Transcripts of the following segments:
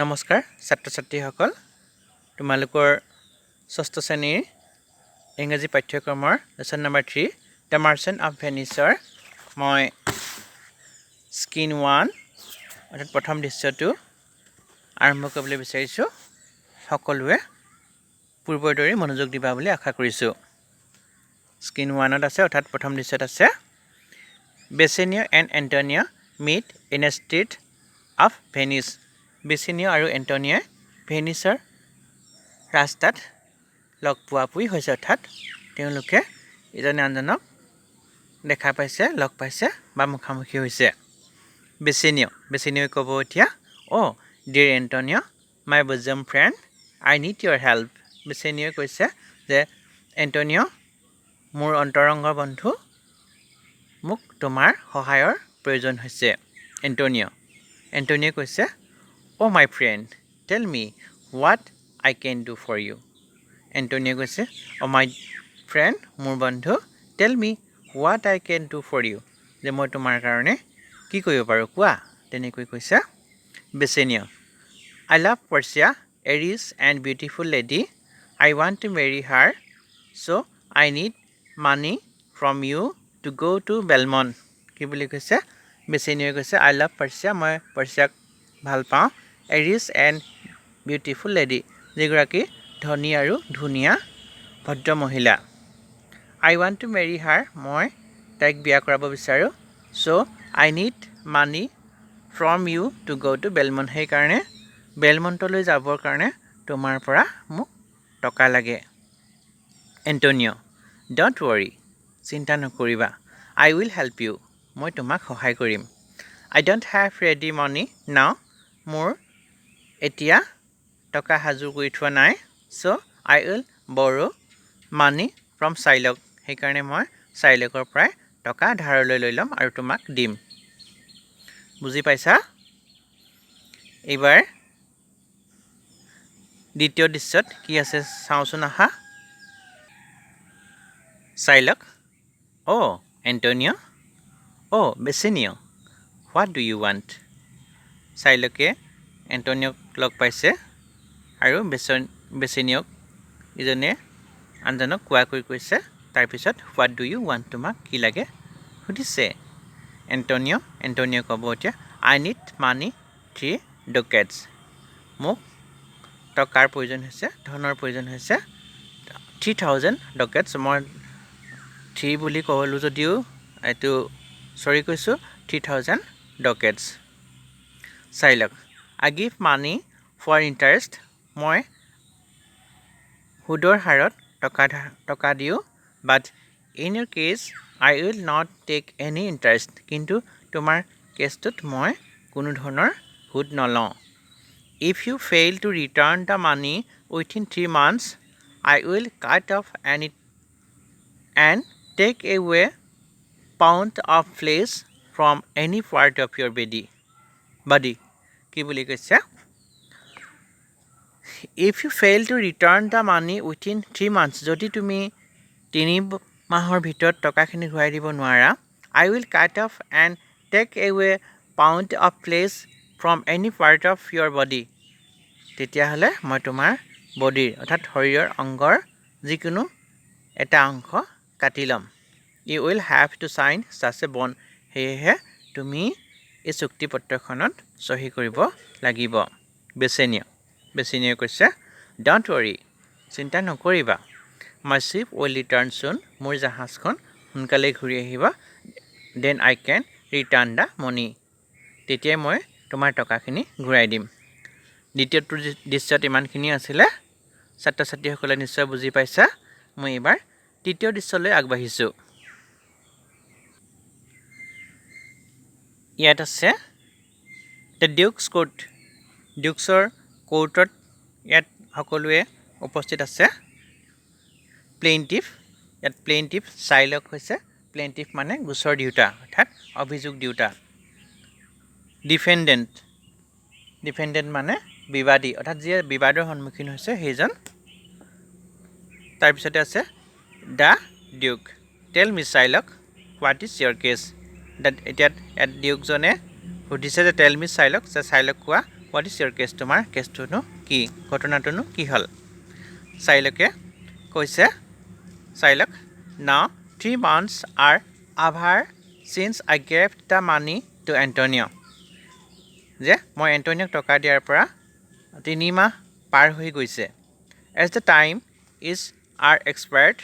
নমস্কাৰ ছাত্ৰ ছাত্ৰীসকল তোমালোকৰ ষষ্ঠ শ্ৰেণীৰ ইংৰাজী পাঠ্যক্ৰমৰ lesson number 3 the merchant of ভেনিছৰ মই স্কিন 1 অৰ্থাৎ প্ৰথম দৃশ্যটো আৰম্ভ কৰিবলৈ বিচাৰিছোঁ সকলোৱে পূৰ্বৰ দৰে মনোযোগ দিবা বুলি আশা কৰিছোঁ স্কিন 1ত আছে অৰ্থাৎ প্ৰথম দৃশ্যত আছে Bassanio and Antonio meet in a street of Venice Bassanio আৰু এণ্টনিয়ে ভেনিছৰ ৰাস্তাত লগ পোৱাপুই হৈছে অৰ্থাৎ তেওঁলোকে ইজনে আনজনক দেখা পাইছে লগ পাইছে বা মুখামুখি হৈছে বেছেনিও ক'ব এতিয়া ডিয়াৰ এণ্টনিও মাই বজম ফ্ৰেণ্ড আই নিড ইয়ৰ হেল্প বেছেনিও কৈছে যে এণ্টনিও মোৰ অন্তৰংগ বন্ধু মোক তোমাৰ সহায়ৰ প্ৰয়োজন হৈছে এণ্টনিও কৈছে my friend tell me what I can do for you Antonio কৈছে my friend মোৰ বন্ধু tell me what I can do for you যে মই তোমাৰ কাৰণে কি কৰিব পাৰোঁ কোৱা তেনেকৈ কৈছে বেছেনিও I love Portia a rich and beautiful lady I want to marry her so I need money from you to go to Belmont কি বুলি কৈছে বেছেনিও কৈছে I love Portia মই পৰ্চিয়াক ভাল পাওঁ a rich and beautiful lady যিগৰাকী ধনী আৰু ধুনীয়া ভদ্ৰ মহিলা I want to marry her মই তাইক বিয়া কৰাব বিচাৰোঁ so I need money from you to go to Belmont সেইকাৰণে বেলমণ্টলৈ যাবৰ কাৰণে তোমাৰ পৰা মোক টকা লাগে এণ্টনিও don't worry চিন্তা নকৰিবা I will help you মই তোমাক সহায় কৰিম I don't have ready money now মোৰ এতিয়া টকা হাজু কৰি থোৱা নাই so I will borrow money from Shylock সেইকাৰণে মই Shylockৰ পৰাই টকা ধাৰলৈ লৈ ল'ম আৰু তোমাক দিম বুজি পাইছা এইবাৰ দ্বিতীয় দৃশ্যত কি আছে চাওঁচোন আহা Shylock Antonio Bassanio what do you want Shylock-এ এণ্টনিওক লগ পাইছে আৰু বেছেনিওক ইজনে আনজনক কোৱাকৈ কৈছে তাৰপিছত হোৱাট ডু ইউ ৱান্ট তোমাক কি লাগে সুধিছে এণ্টনিও ক'ব এতিয়া আই নিড মানি 3 ducats মোক টকাৰ প্ৰয়োজন হৈছে ধনৰ প্ৰয়োজন হৈছে 3000 ducats মই 3 বুলি ক'লোঁ যদিও এইটো চৰি কৈছোঁ 3000 ducats Shylock I give money for interest মই সুদৰ হাৰত টকা দিওঁ but in your case I will not take any interest কিন্তু তোমাৰ কেছটোত মই কোনো ধৰণৰ সুদ নলওঁ if you fail to return the money within 3 months I will cut off and take away pound of flesh from any part of your body কি বুলি কৈছে if you fail to return the money within 3 months যদি তুমি 3 মাহৰ ভিতৰত টকাখিনি ঘূৰাই দিব নোৱাৰা I will cut off and take away pound of flesh from any part of your body তেতিয়াহ'লে মই তোমাৰ বডিৰ অৰ্থাৎ শৰীৰৰ অংগৰ যিকোনো এটা অংশ কাটি ল'ম you will have to sign such a bond সেয়েহে তুমি এই চুক্তিপত্ৰখনত সহি কৰিব লাগিব বেছেনিও কৈছে don't worry চিন্তা নকৰিবা my ship will return soon মোৰ জাহাজখন সোনকালে ঘূৰি আহিব then I can return the money তেতিয়াই মই তোমাৰ টকাখিনি ঘূৰাই দিম দ্বিতীয়টো দৃশ্যত ইমানখিনি আছিলে ছাত্ৰ ছাত্ৰীসকলে নিশ্চয় বুজি পাইছা মই এবাৰ তৃতীয় দৃশ্যলৈ আগবাঢ়িছোঁ ইয়াত আছে দ্য ডিউকছ কোৰ্ট ডিউকছৰ কোৰ্টত ইয়াত সকলোৱে উপস্থিত আছে প্লেইণ্টিফ Shylock হৈছে প্লেইণ্টিফ মানে গোচৰ দিওঁতা অৰ্থাৎ অভিযোগ দিওঁতা ডিফেণ্ডেণ্ট মানে বিবাদী অৰ্থাৎ যিয়ে বিবাদৰ সন্মুখীন হৈছে সেইজন তাৰপিছতে আছে the duke tell me Shylock what is your case এতিয়া ডিউকজনে সুধিছে যে টেল মি Shylock যে Shylock কোৱা হোৱাট ইজ ইয়ৰ কেছ তোমাৰ কেছটোনো কি ঘটনাটোনো কি হ'ল চাইলকে কৈছে চাইলক নাও 3 months are over since I gave the money to Antonio যে মই এণ্টনিওক টকা দিয়াৰ পৰা 3 মাহ পাৰ হৈ গৈছে as the time is are expired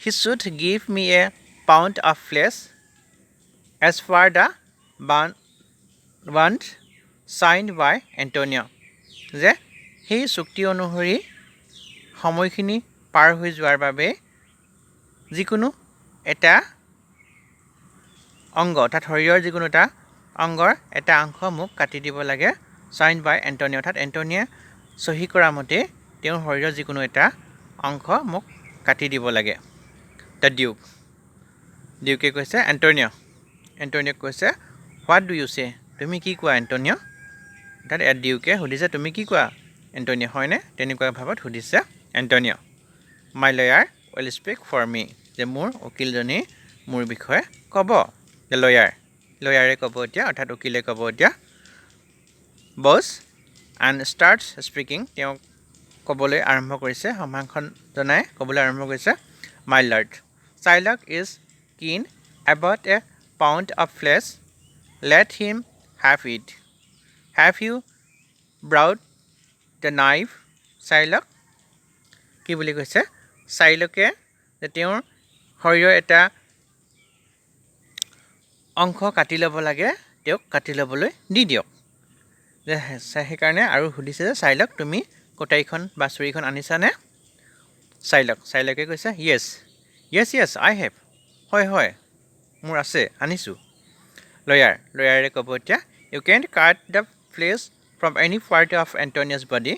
he should give me a pound of flesh as per the bond signed by Antonio যে সেই চুক্তি অনুসৰি সময়খিনি পাৰ হৈ যোৱাৰ বাবে যিকোনো এটা অংগ অৰ্থাৎ শৰীৰৰ যিকোনো এটা অংগৰ এটা অংশ মোক কাটি দিব লাগে সাইন বাই এণ্টনিও অৰ্থাৎ এণ্টনিয়ে সহি কৰা মতে তেওঁৰ শৰীৰৰ যিকোনো এটা অংশ মোক কাটি দিব লাগে দ্য ডিউকে কৈছে এণ্টনিওক কৈছে হোৱাট ডু ইউ চে তুমি কি কোৱা এণ্টনিও অৰ্থাৎ ডিউকে সুধিছে তুমি কি কোৱা এণ্টনিও হয়নে তেনেকুৱা ভাৱত সুধিছে Antonio my lower will speak for মি যে মোৰ উকিলজনী মোৰ বিষয়ে ক'ব যে লয়াৰে ক'ব এতিয়া অৰ্থাৎ উকিলে ক'ব এতিয়া বছ এণ্ড ষ্টাৰ্টছ স্পীকিং তেওঁ ক'বলৈ আৰম্ভ কৰিছে সম্ভাষণ জনাই ক'বলৈ আৰম্ভ কৰিছে my lord Shylock is keen about a pound of flesh let him have you brought the knife Shylock কি বুলি কৈছে চাইলকে যে তেওঁৰ শৰীৰৰ এটা অংশ কাটি ল'ব লাগে তেওঁক কাটি ল'বলৈ দি দিয়ক যে সেইকাৰণে আৰু সুধিছে যে চাইলক তুমি কটাৰীখন বা চুৰিখন আনিছানে চাইলকে কৈছে য়েছ আই হেভ হয় মোৰ আছে আনিছোঁ লয়াৰে ক'ব এতিয়া you can cut the flesh from any part of Antonio's body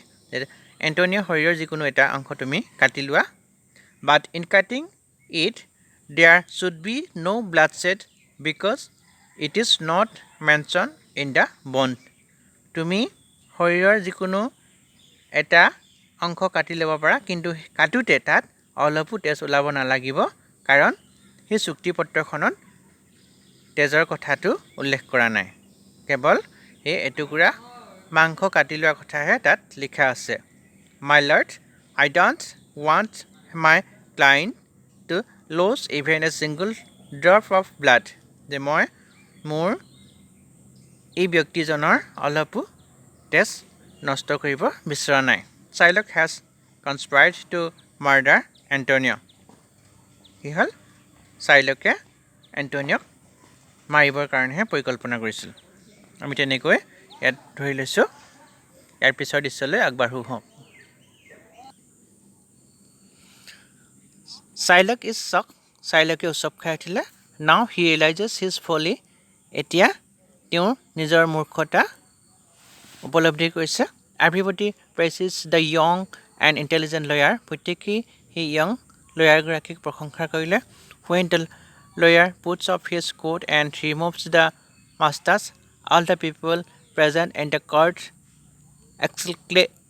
Antonio' শৰীৰৰ যিকোনো এটা অংশ তুমি কাটি লোৱা but in cutting it there should be no' blood shed because it is not mentioned in the bond তুমি শৰীৰৰ যিকোনো এটা অংশ কাটি ল'ব পাৰা কিন্তু কাটোতে তাত অলপো তেজ ওলাব নালাগিব কাৰণ সেই চুক্তিপত্ৰখনত তেজৰ কথাটো উল্লেখ কৰা নাই কেৱল সেই এটুকুৰা মাংস কাটি লোৱাৰ কথাহে তাত লিখা আছে my lord I don't want my client to lose even a single drop of blood যে মই মোৰ এই ব্যক্তিজনৰ অলপো তেজ নষ্ট কৰিব বিচৰা নাই চাইলক হেজ কনস্পায়াৰ্ড টু মাৰ্ডাৰ এণ্টনিও কি হ'ল চাইলকে এণ্টনিওক মাৰিবৰ কাৰণেহে পৰিকল্পনা কৰিছিল আমি তেনেকৈ ইয়াত ধৰি লৈছোঁ ইয়াৰ পিছৰ দৃশ্যলৈ আগবাঢ়ো হওঁ চাইলক ইজ শ্বক চাইলকে উৎসৱ খাই উঠিলে নাও হি ৰিয়েলাইজেছ হিজ ফলি এতিয়া তেওঁৰ নিজৰ মূৰ্খতা উপলব্ধি কৰিছে everybody praises the young and intelligent lawyer প্ৰত্যেকেই সেই য়ং লয়াৰগৰাকীক প্ৰশংসা কৰিলে when the lawyer puts off his coat and removes the masters all the people present in the court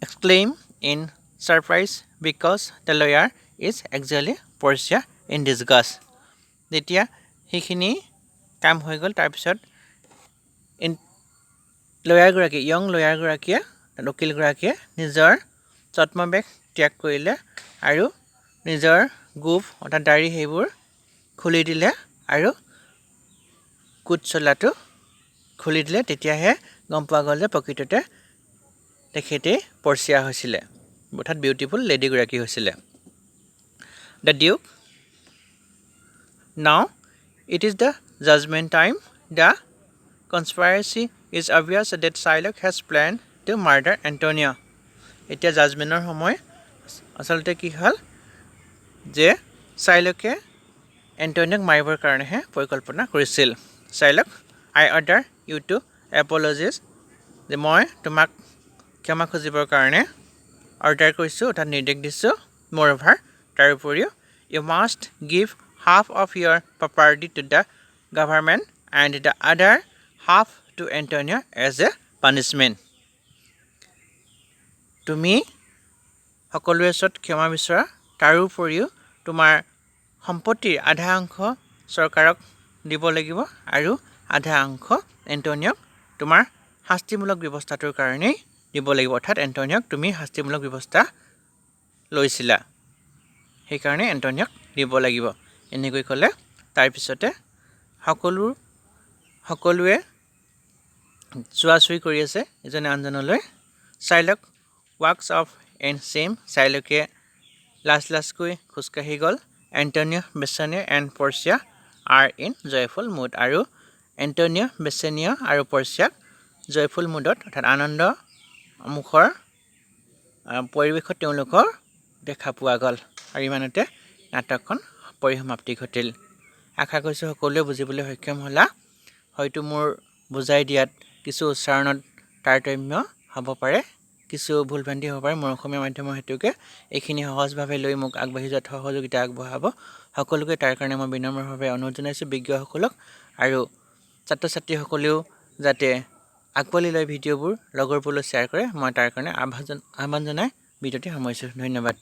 exclaim in surprise because the lawyer is actually Portia in disgust যেতিয়া সেইখিনি কাম হৈ গ'ল তাৰপিছত য়ং লয়াৰগৰাকীয়ে উকিলগৰাকীয়ে নিজৰ ছদ্মবেশ ত্যাগ কৰিলে আৰু নিজৰ গোফ অৰ্থাৎ দাড়ি সেইবোৰ খুলি দিলে আৰু কোট চোলাটো খুলি দিলে তেতিয়াহে গম পোৱা গ'ল যে প্ৰকৃততে তেখেতেই পৰ্চিয়া হৈছিলে অৰ্থাৎ বিউটিফুল লেডিগৰাকী হৈছিলে the Duke now it is the judgement time the conspiracy is obvious that Shylock has plan to murder Antonio এতিয়া জাজমেণ্টৰ সময় আচলতে কি হ'ল যে চাইলকে এণ্টনিওক মাৰিবৰ কাৰণেহে পৰিকল্পনা কৰিছিল চাইলক আই অৰ্ডাৰ ইউ টু এপলজিজ যে মই তোমাক ক্ষমা খুজিবৰ কাৰণে অৰ্ডাৰ কৰিছোঁ অৰ্থাৎ নিৰ্দেশ দিছোঁ মোৰ অভাৰ তাৰ উপৰিও you must give half of your property to the government and the other half to Antonio as a punishment তুমি সকলোৰে ওচৰত ক্ষমা বিচৰা তাৰোপৰিও তোমাৰ সম্পত্তিৰ আধা অংশ চৰকাৰক দিব লাগিব আৰু আধা অংশ এণ্টনিওক তোমাৰ শাস্তিমূলক ব্যৱস্থাটোৰ কাৰণেই দিব লাগিব অৰ্থাৎ এণ্টনিওক তুমি শাস্তিমূলক ব্যৱস্থা লৈছিলা সেইকাৰণে এণ্টনিওক দিব লাগিব এনেকৈ ক'লে তাৰপিছতে সকলোৱে চুৱাচুই কৰি আছে এজনে আনজনলৈ চাইলক ৱাকছ অফ এণ্ড চেম চাইলকে লাজকৈ খোজকাঢ়ি গ'ল Antonio Bassanio and Portia are in joyful mood আৰু এণ্টনিঅ বেছেনিঅ আৰু পৰ্চিয়াক জয়ফুল মুডত অৰ্থাৎ আনন্দ মুখৰ পৰিৱেশত তেওঁলোকৰ দেখা পোৱা গ'ল আৰু ইমানতে নাটকখন পৰিসমাপ্তি ঘটিল আশা কৰিছোঁ সকলোৱে বুজিবলৈ সক্ষম হ'লা হয়তো মোৰ বুজাই দিয়াত কিছু উচ্চাৰণত তাৰতম্য হ'ব পাৰে কিছু ভুলভ্ৰান্তি হ'ব পাৰে মোৰ অসমীয়া মাধ্যমৰ হেতুকে এইখিনি সহজভাৱে লৈ মোক আগবাঢ়ি যোৱাত সহযোগিতা আগবঢ়াব সকলোকে তাৰ কাৰণে মই বিনম্ৰভাৱে অনুৰোধ জনাইছোঁ বিজ্ঞসকলক আৰু ছাত্ৰ ছাত্ৰীসকলেও যাতে আকোৱালি লৈ ভিডিঅ'বোৰ লগৰবোৰলৈ শ্বেয়াৰ কৰে মই তাৰ কাৰণে আহ্বান জনাই ভিডিঅ'টি সামৰিছোঁ ধন্যবাদ